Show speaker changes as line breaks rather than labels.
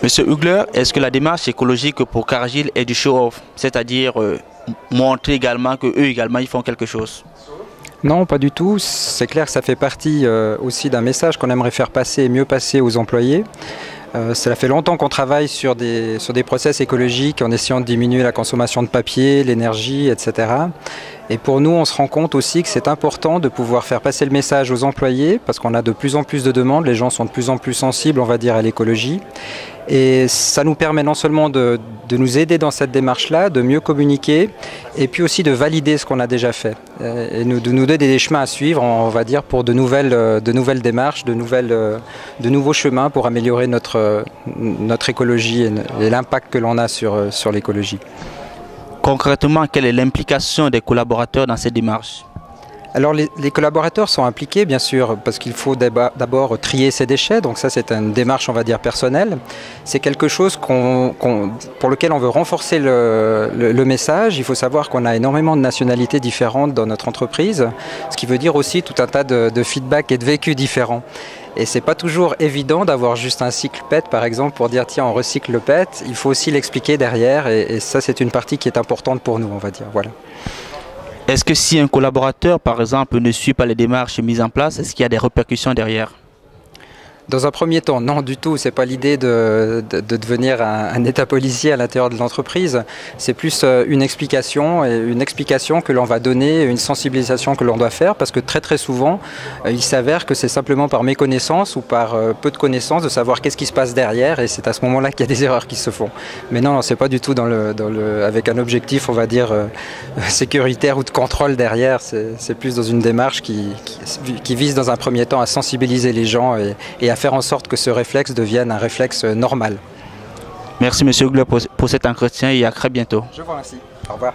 Monsieur Hugler, est-ce que la démarche écologique pour Cargill est du show-off, c'est-à-dire montrer également qu'eux également ils font quelque chose?
Non, pas du tout. C'est clair que ça fait partie aussi d'un message qu'on aimerait faire passer et mieux passer aux employés. Ça fait longtemps qu'on travaille sur des process écologiques en essayant de diminuer la consommation de papier, l'énergie, etc. Et pour nous, on se rend compte aussi que c'est important de pouvoir faire passer le message aux employés parce qu'on a de plus en plus de demandes, les gens sont de plus en plus sensibles, on va dire, à l'écologie. Et ça nous permet non seulement de nous aider dans cette démarche-là, de mieux communiquer et puis aussi de valider ce qu'on a déjà fait et de nous donner des chemins à suivre, on va dire, pour de nouvelles démarches, de nouveaux chemins pour améliorer notre écologie et l'impact que l'on a sur l'écologie.
Concrètement, quelle est l'implication des collaborateurs dans cette démarche?
Alors les collaborateurs sont impliqués bien sûr parce qu'il faut d'abord trier ces déchets, donc ça c'est une démarche on va dire personnelle. C'est quelque chose pour lequel on veut renforcer le message. Il faut savoir qu'on a énormément de nationalités différentes dans notre entreprise, ce qui veut dire aussi tout un tas de feedback et de vécus différents. Et c'est pas toujours évident d'avoir juste un cycle PET par exemple pour dire tiens on recycle le PET, il faut aussi l'expliquer derrière et ça c'est une partie qui est importante pour nous on va dire, voilà.
Est-ce que si un collaborateur, par exemple, ne suit pas les démarches mises en place, est-ce qu'il y a des répercussions derrière?
Dans un premier temps, non du tout. C'est pas l'idée de devenir un état policier à l'intérieur de l'entreprise. C'est plus une explication que l'on va donner, une sensibilisation que l'on doit faire, parce que très souvent, il s'avère que c'est simplement par méconnaissance ou par peu de connaissances de savoir qu'est-ce qui se passe derrière, et c'est à ce moment-là qu'il y a des erreurs qui se font. Mais non, c'est pas du tout avec un objectif, on va dire, sécuritaire ou de contrôle derrière. C'est plus dans une démarche qui vise dans un premier temps à sensibiliser les gens et à faire en sorte que ce réflexe devienne un réflexe normal.
Merci Monsieur Hugler pour cet entretien et à très bientôt.
Je vous remercie. Au revoir.